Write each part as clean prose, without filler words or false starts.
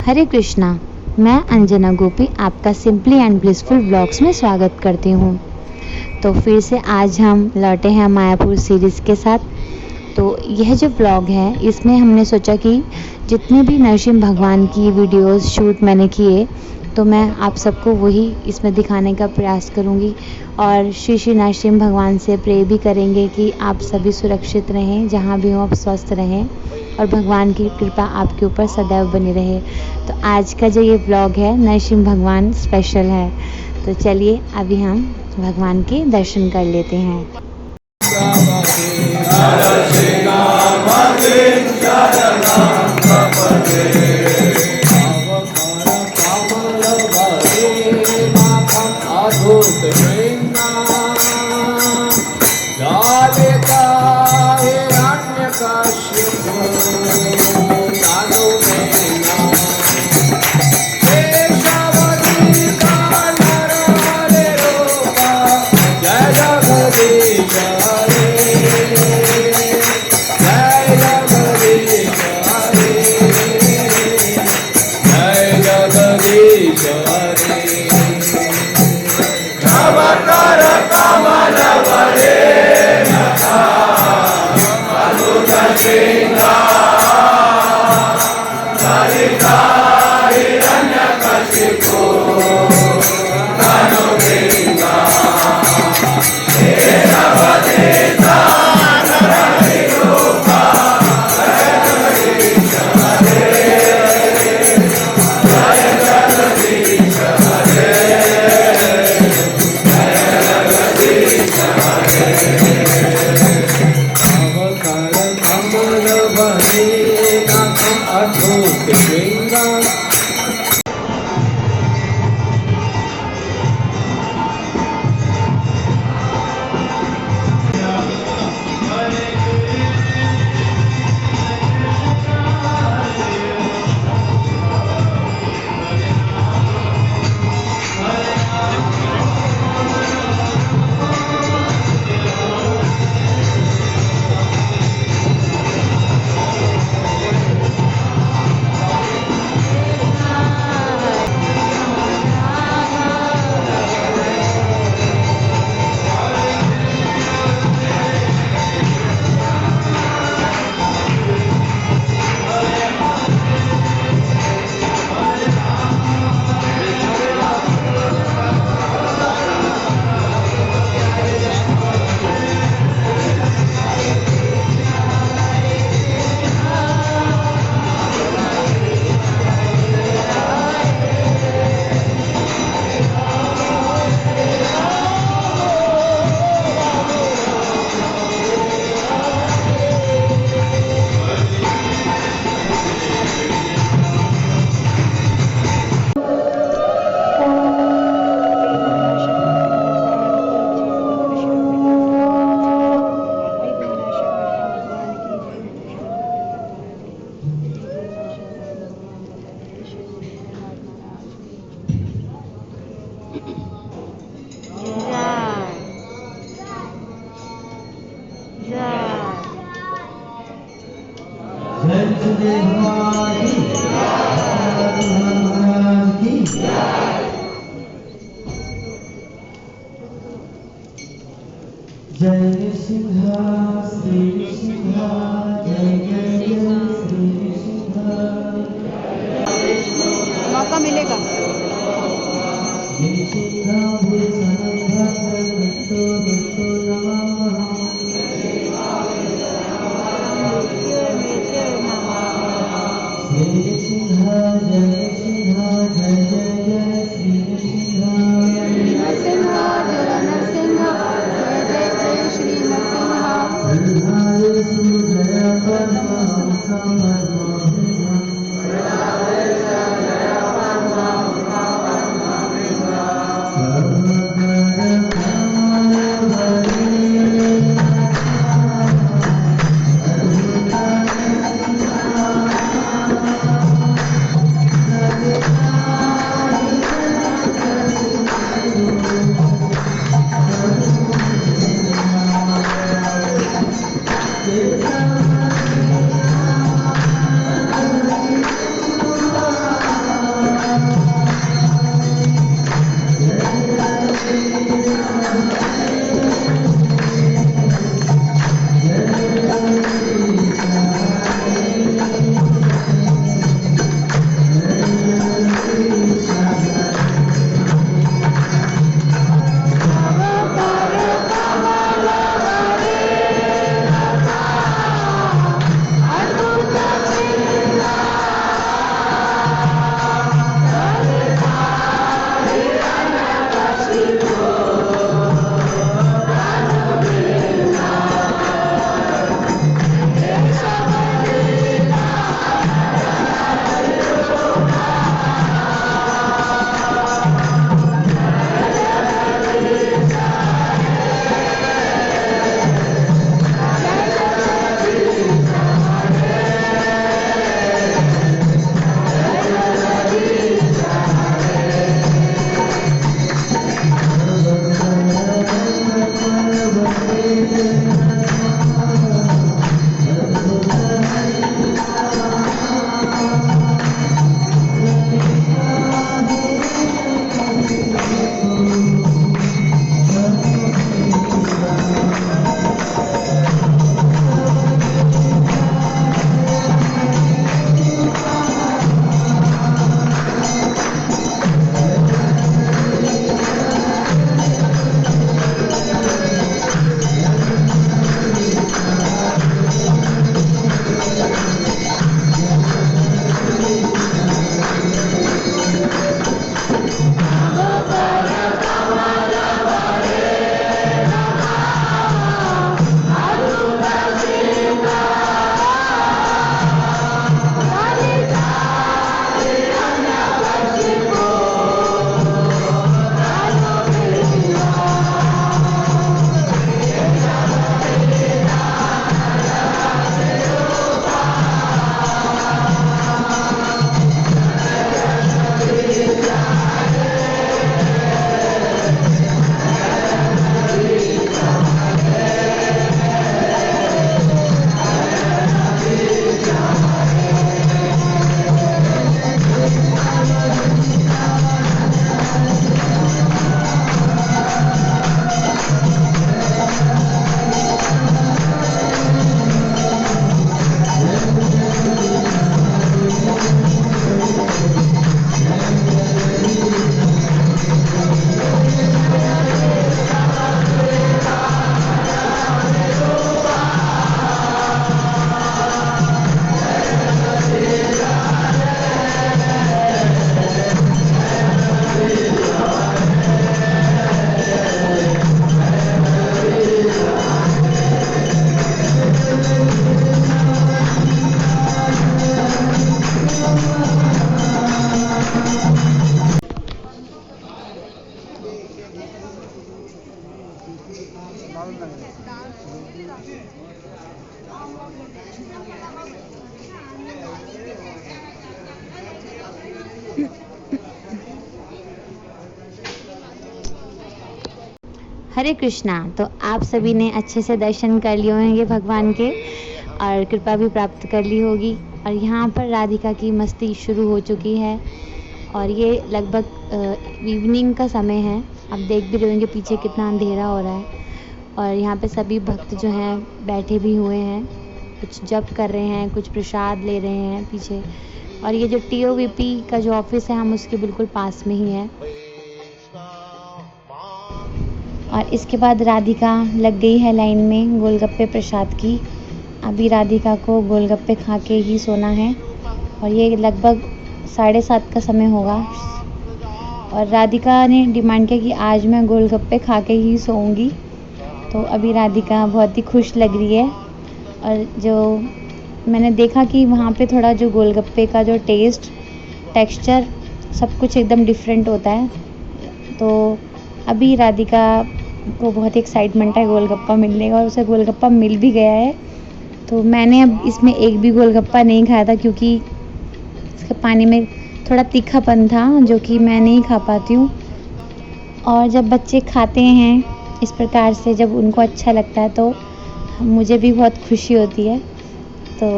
हरे कृष्णा। मैं अंजना गोपी आपका simply and blissful blogs में स्वागत करती हूँ। तो फिर से आज हम लौटे हैं मायापुर सीरीज़ के साथ। तो यह जो ब्लॉग है इसमें हमने सोचा कि जितने भी नरसिंह भगवान की वीडियोस शूट मैंने किए तो मैं आप सबको वही इसमें दिखाने का प्रयास करूँगी और श्री श्री नरसिंह भगवान से प्रे भी करेंगे कि आप सभी सुरक्षित रहें, जहाँ भी हो आप स्वस्थ रहें और भगवान की कृपा आपके ऊपर सदैव बनी रहे। तो आज का जो ये ब्लॉग है नरसिंह भगवान स्पेशल है। तो चलिए अभी हम भगवान के दर्शन कर लेते हैं। जय सिंह श्री सिंह जय जय जय श्री सिंह। मौका मिलेगा। जय सिंह भूषण भद्र दत्तो दत्तो नमः। श्री सिंह जय सिंह जय जय जय श्री सिंह। नरसिंह जय नरसिंह जय जय जय श्री नरसिंह। ब्रह्मायसु जय परम हरे कृष्णा। तो आप सभी ने अच्छे से दर्शन कर लिए होंगे भगवान के और कृपा भी प्राप्त कर ली होगी। और यहाँ पर राधिका की मस्ती शुरू हो चुकी है और ये लगभग इवनिंग का समय है। आप देख भी रहे होंगे पीछे कितना अंधेरा हो रहा है। और यहाँ पे सभी भक्त जो हैं बैठे भी हुए हैं, कुछ जप कर रहे हैं, कुछ प्रसाद ले रहे हैं पीछे। और ये जो TOVP का जो ऑफिस है हम उसके बिल्कुल पास में ही है। और इसके बाद राधिका लग गई है लाइन में गोलगप्पे प्रसाद की। अभी राधिका को गोलगप्पे खा के ही सोना है और ये लगभग 7:30 का समय होगा। और राधिका ने डिमांड किया कि आज मैं गोलगप्पे खा के ही सोऊंगी। तो अभी राधिका बहुत ही खुश लग रही है। और जो मैंने देखा कि वहाँ पे थोड़ा जो गोलगप्पे का जो टेस्ट, टेक्सचर सब कुछ एकदम डिफरेंट होता है। तो अभी राधिका को बहुत एक्साइटमेंट है गोलगप्पा मिलने का और उसे गोलगप्पा मिल भी गया है। तो मैंने अब इसमें एक भी गोलगप्पा नहीं खाया था क्योंकि इसके पानी में थोड़ा तीखापन था जो कि मैं नहीं खा पाती हूँ। और जब बच्चे खाते हैं इस प्रकार से, जब उनको अच्छा लगता है तो मुझे भी बहुत खुशी होती है। तो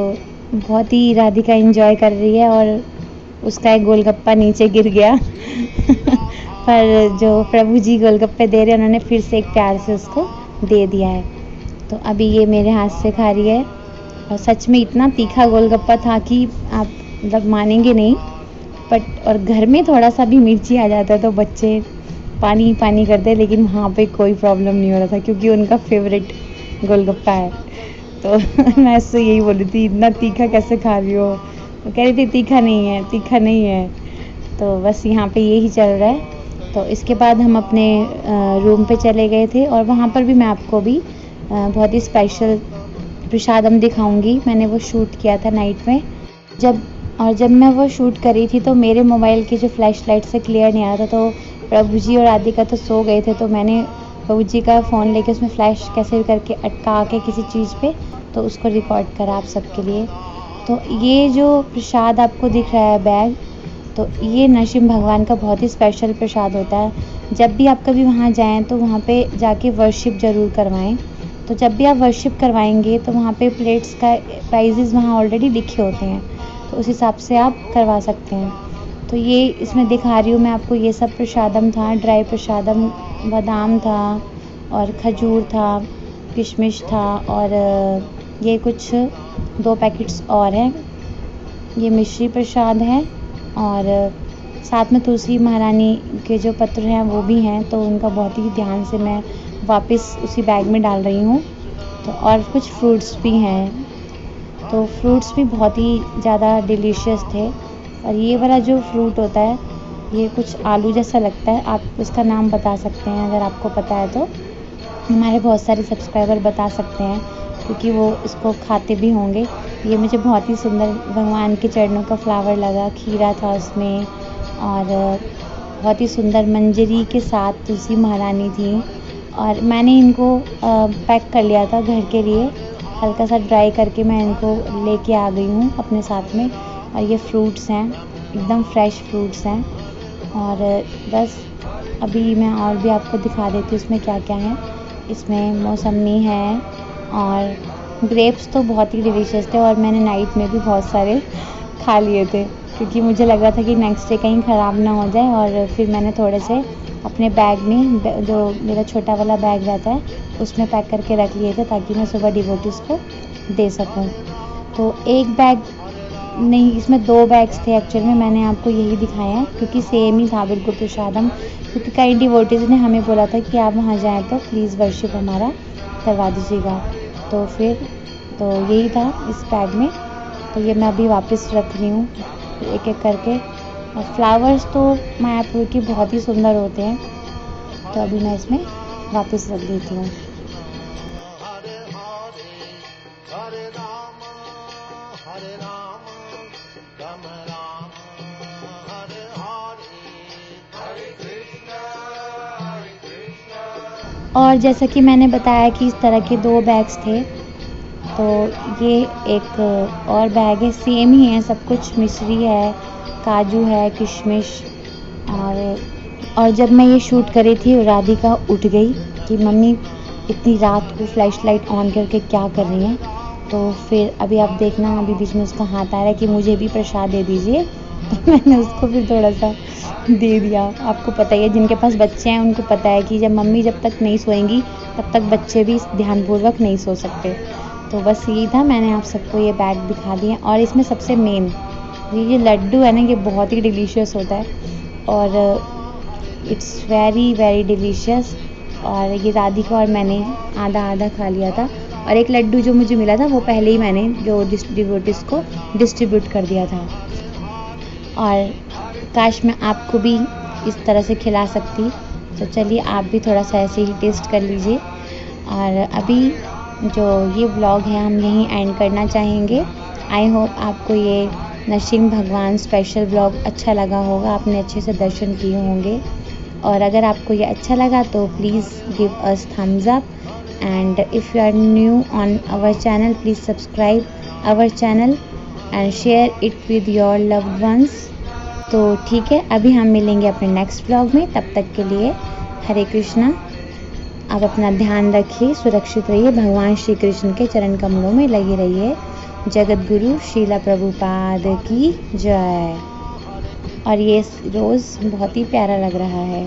बहुत ही राधिका एंजॉय कर रही है और उसका एक गोलगप्पा नीचे गिर गया पर जो प्रभु जी गोलगप्पे दे रहे हैं उन्होंने फिर से एक प्यार से उसको दे दिया है। तो अभी ये मेरे हाथ से खा रही है और सच में इतना तीखा गोलगप्पा था कि आप मतलब मानेंगे नहीं। बट और घर में थोड़ा सा भी मिर्ची आ जाता है तो बच्चे पानी पानी करते हैं, लेकिन वहाँ पे कोई प्रॉब्लम नहीं हो रहा था क्योंकि उनका फेवरेट गोलगप्पा है। तो मैं उससे यही बोली थी इतना तीखा कैसे खा रही हो। तो कह रही थी तीखा नहीं है, तीखा नहीं है। तो बस यहाँ पे यही चल रहा है। तो इसके बाद हम अपने रूम पे चले गए थे और वहाँ पर भी मैं आपको भी बहुत ही स्पेशल प्रसादम दिखाऊंगी। मैंने वो शूट किया था नाइट में। जब मैं वो शूट करी थी तो मेरे मोबाइल की जो फ्लैश लाइट से क्लियर नहीं आ रहा था। तो प्रभु जी और राधिका तो सो गए थे तो मैंने प्रभु जी का फ़ोन लेके उसमें फ्लैश कैसे करके अटका के किसी चीज़ पे तो उसको रिकॉर्ड करा आप सबके लिए। तो ये जो प्रसाद आपको दिख रहा है बैग, तो ये नरसिंह भगवान का बहुत ही स्पेशल प्रसाद होता है। जब भी आप कभी वहाँ जाएं तो वहाँ पे जाके वर्शिप ज़रूर करवाएं। तो जब भी आप वर्शिप करवाएंगे तो वहाँ पे प्लेट्स का प्राइजेज़ वहाँ ऑलरेडी लिखे होते हैं, तो उस हिसाब से आप करवा सकते हैं। तो ये इसमें दिखा रही हूँ मैं आपको, ये सब प्रसादम था। ड्राई प्रसादम, बादाम था और खजूर था, किशमिश था और ये कुछ 2 पैकेट्स और हैं। ये मिश्री प्रसाद है और साथ में तुलसी महारानी के जो पत्र हैं वो भी हैं। तो उनका बहुत ही ध्यान से मैं वापस उसी बैग में डाल रही हूँ। तो और कुछ फ्रूट्स भी हैं। तो फ्रूट्स भी बहुत ही ज़्यादा डिलीशियस थे। और ये वाला जो फ्रूट होता है ये कुछ आलू जैसा लगता है। आप इसका नाम बता सकते हैं अगर आपको पता है तो। हमारे बहुत सारे सब्सक्राइबर बता सकते हैं क्योंकि वो इसको खाते भी होंगे। ये मुझे बहुत ही सुंदर भगवान के चरणों का फ्लावर लगा। खीरा था उसमें और बहुत ही सुंदर मंजरी के साथ तुलसी महारानी थी। और मैंने इनको पैक कर लिया था घर के लिए, हल्का सा ड्राई करके मैं इनको लेके आ गई हूँ अपने साथ में। और ये फ्रूट्स हैं, एकदम फ्रेश फ्रूट्स हैं। और बस अभी मैं और भी आपको दिखा देती हूँ इसमें क्या क्या है। इसमें मौसमी है और ग्रेप्स तो बहुत ही डिलीशियस थे और मैंने नाइट में भी बहुत सारे खा लिए थे क्योंकि मुझे लग रहा था कि नेक्स्ट डे कहीं ख़राब ना हो जाए। और फिर मैंने थोड़े से अपने बैग में, जो मेरा छोटा वाला बैग रहता है उसमें पैक करके रख लिए थे ताकि मैं सुबह डिवोटीज़ को दे सकूं। तो एक बैग नहीं, इसमें 2 बैग्स थे एक्चुअल में। मैंने आपको यही दिखाया है क्योंकि सेम ही था बिल्कुल प्रसादम। क्योंकि कई डिवोटीज़ ने हमें बोला था कि आप वहाँ जाएँ तो प्लीज़ वर्शिप हमारा करवा दीजिएगा। तो फिर तो यही था इस बैग में। तो ये मैं अभी वापस रख रही हूँ एक एक करके। और फ्लावर्स तो मायापुर के बहुत ही सुंदर होते हैं, तो अभी मैं इसमें वापस रख देती हूँ। और जैसा कि मैंने बताया कि इस तरह के 2 बैग्स थे। तो ये एक और बैग है, सेम ही है सब कुछ। मिश्री है काजू है, किशमिश। और जब मैं ये शूट कर रही थी राधिका उठ गई कि मम्मी इतनी रात को फ्लैश लाइट ऑन करके क्या कर रही हैं। तो फिर अभी आप देखना, अभी बीच में उसका हाथ आ रहा है कि मुझे भी प्रसाद दे दीजिए। तो मैंने उसको फिर थोड़ा सा दे दिया। आपको पता ही है, जिनके पास बच्चे हैं उनको पता है कि जब मम्मी जब तक नहीं सोएंगी तब तक बच्चे भी ध्यानपूर्वक नहीं सो सकते। तो बस यही था, मैंने आप सबको ये बैग दिखा दिए। और इसमें सबसे मेन ये लड्डू है ना, ये बहुत ही डिलीशियस होता है और इट्स वेरी वेरी डिलीशियस। और ये राधिका और मैंने आधा आधा खा लिया था। और एक लड्डू जो मुझे मिला था वो पहले ही मैंने जो डिवोटीज को डिस्ट्रीब्यूट कर दिया था। और काश मैं आपको भी इस तरह से खिला सकती। तो चलिए आप भी थोड़ा सा ऐसे ही टेस्ट कर लीजिए। और अभी जो ये व्लॉग है हम यहीं एंड करना चाहेंगे। आई होप आपको ये नरसिंह भगवान स्पेशल व्लॉग अच्छा लगा होगा, आपने अच्छे से दर्शन किए होंगे। और अगर आपको ये अच्छा लगा तो please give us thumbs up. And if you are new on our channel please subscribe our channel and share it with your loved ones. तो ठीक है, अभी हम मिलेंगे अपने नेक्स्ट व्लॉग में। तब तक के लिए हरे कृष्णा। आप अपना ध्यान रखिए, सुरक्षित रहिए, भगवान श्री कृष्ण के चरण कमलों में लगे रहिए। जगत गुरु श्रीला प्रभुपाद की जय। और ये रोज़ बहुत ही प्यारा लग रहा है।